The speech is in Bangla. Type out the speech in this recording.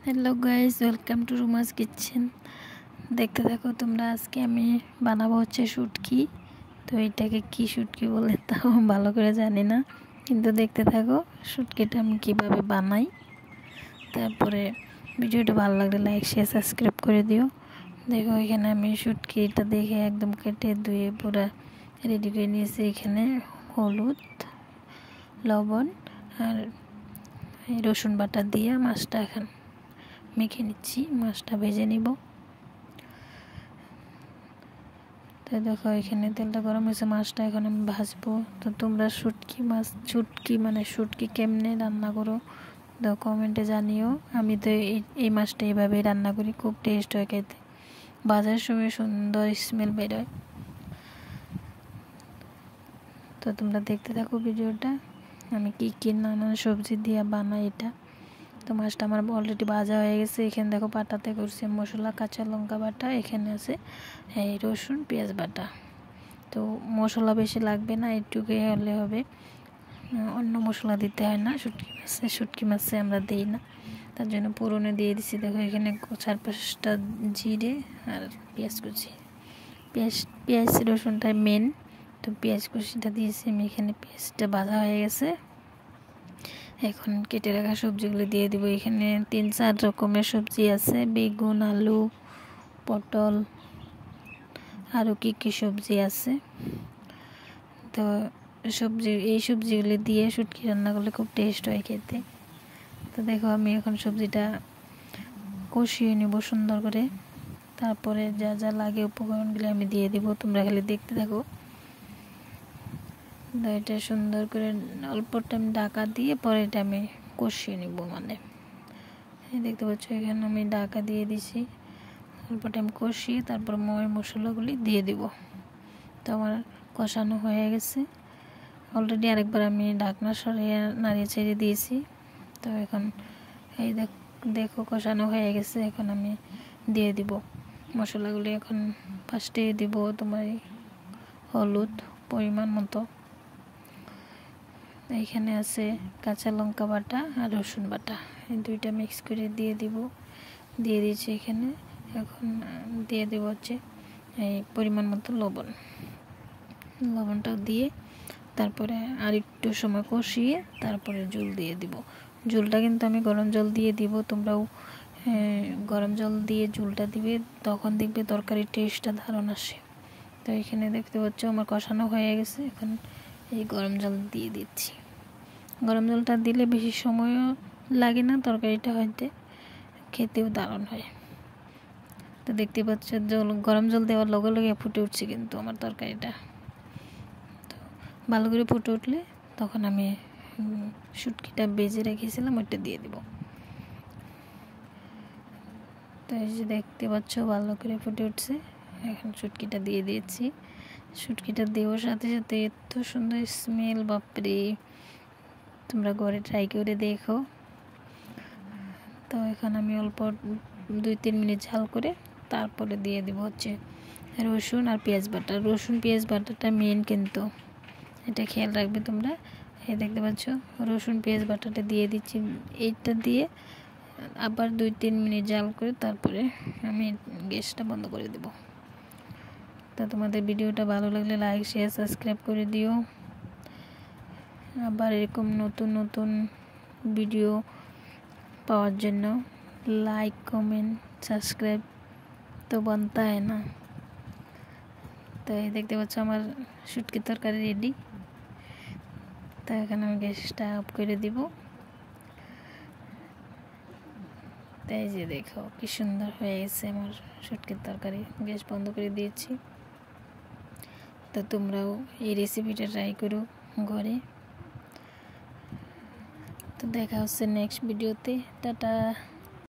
Hello guys, welcome to Ruma's kitchen. देखते থাকো তোমরা। আজকে আমি বানাবো হচ্ছে শুটকি। তো এটাকে কি শুটকি বলে তাও ভালো করে জানি না, কিন্তু দেখতে থাকো শুটকিটা আমি কিভাবে বানাই। তারপরে ভিডিওটা ভালো লাগলে লাইক শেয়ার সাবস্ক্রাইব করে দিও। দেখো এখানে আমি শুটকিটা দেখে একদম কেটে ধুয়ে পুরো রেডি করে নিয়েছি। এখানে হলুদ, লবণ আর রসুন বাটা দিয়ে মাছটা এখন মেখে নিচ্ছি। মাছটা ভেজে নিব। তো দেখো এখানে তেলটা গরম হয়েছে, মাছটা এখন আমি ভাজবো। তো তোমরা শুটকি কেমনে রান্না করো তো কমেন্টে জানিও। আমি তো এই মাছটা এইভাবেই রান্না করি, খুব টেস্ট হয় খেতে। ভাজার সময় সুন্দর স্মেল বেরোয়। তো তোমরা দেখতে থাকো ভিডিওটা, আমি কি নানান সবজি দিয়ে বানাই এটা। তো মাছটা আমার অলরেডি ভাজা হয়ে গেছে। এখানে দেখো বাটাতে করছি মশলা, কাঁচা লঙ্কা বাটা, এখানে আছে এই রসুন পেঁয়াজ বাটা। তো মশলা বেশি লাগবে না, একটুকু হলে হবে। অন্য মশলা দিতে হয় না শুটকি মাছে আমরা দিই না, তার জন্য পুরনো দিয়ে দিছি। দেখো এখানে 4-5টা জিরে আর পেঁয়াজ কুচি। পেঁয়াজ রসুনটা মেন, তো পেঁয়াজ কুচিটা দিয়েছি আমি। এখানে পেঁয়াজটা ভাজা হয়ে গেছে। এখন কেটে রাখা সবজিগুলো দিয়ে দিব। এখানে 3-4 রকমের সবজি আছে, বেগুন, আলু, পটল, আরও কি সবজি আছে। তো এই সবজিগুলো দিয়ে শুটকি রান্না করলে খুব টেস্ট হয় খেতে। তো দেখো আমি এখন সবজিটা কষিয়ে নেব সুন্দর করে। তারপরে যা যা লাগে উপকরণগুলো আমি দিয়ে দিব, তোমরা খালি দেখতে থাকো। তো এটা সুন্দর করে অল্প টাইম ঢাকা দিয়ে পরে এটা আমি কষিয়ে নিব। দেখতে পাচ্ছ এখানে আমি ঢাকা দিয়ে দিছি। অল্প টাইম কষিয়ে তারপর মশলাগুলি দিয়ে দিব। তো আমার কষানো হয়ে গেছে অলরেডি। আরেকবার আমি ঢাকনা সরিয়ে নাড়িয়ে ছেড়ে দিয়েছি। তো এখন এই দেখো কষানো হয়ে গেছে। এখন আমি দিয়ে দিব মশলাগুলি। এখন ফার্স্টে দিব তোমার হলুদ পরিমাণ মতো। এইখানে আছে কাঁচা লঙ্কা বাটা আর রসুন বাটা, এই দুইটা মিক্স করে দিয়ে দিয়েছি এখানে। এখন দিয়ে দেবো হচ্ছে এই পরিমাণ মতো লবণটাও দিয়ে তারপরে আর একটু সময় কষিয়ে তারপরে জল দিয়ে দিব। জলটা কিন্তু আমি গরম জল দিয়ে দিব, তোমরাও গরম জল দিয়ে জলটা দিবে, তখন দেখবে তরকারির টেস্টটা দারুণ আসে। তো এখানে দেখতে পাচ্ছ আমার কষানো হয়ে গেছে। এখন এই গরম জল দিয়ে দিচ্ছি। গরম জলটা দিলে বেশি সময়ও লাগে না, তরকারিটা হইতে খেতেও দারুণ হয়। তো দেখতে পাচ্ছ গরম জল দেওয়ার লগে লগে ফুটে উঠছে কিন্তু আমার তরকারিটা। তো ভালো করে ফুটে উঠলে তখন আমি শুটকিটা বেজে রেখেছিলাম ওইটা দিয়ে দিব। তো এই যে দেখতে পাচ্ছ ভালো করে ফুটে উঠছে। এখন শুটকিটা দিয়ে দিয়েছি। শুটকিটা দেওয়ার সাথে সাথে এত সুন্দর স্মেল, বাপরে! তোমরা ঘরে ট্রাই করে দেখো। তো এখন আমি অল্প 2-3 মিনিট ঝাল করে তারপরে দিয়ে দিব হচ্ছে রসুন আর পেঁয়াজ বাটা। রসুন পেঁয়াজ বাটাটা মেন, কিন্তু এটা খেয়াল রাখবে তোমরা। এই দেখতে পাচ্ছ রসুন পেঁয়াজ বাটাটা দিয়ে দিচ্ছি। এইটা দিয়ে আবার 2-3 মিনিট জাল করে তারপরে আমি গ্যাসটা বন্ধ করে দেব। তো তোমাদের ভিডিওটা ভালো লাগলে লাইক শেয়ার সাবস্ক্রাইব করে দিও। আবার এরকম নতুন ভিডিও পাওয়ার জন্য লাইক কমেন্ট সাবস্ক্রাইব তো बनता है না। তো এই দেখতে পাচ্ছ আমার শুটকির তরকারি রেডি। তো এখানে আমি গ্যাসটা অফ করে দিব। তাই যে দেখো কি সুন্দর হয়ে গেছে আমার শুটকির তরকারি। গ্যাস বন্ধ করে দিয়েছি। তো তোমরাও এই রেসিপিটা ট্রাই করো ঘরে। তো দেখা হচ্ছে নেক্সট ভিডিওতে। টাটা।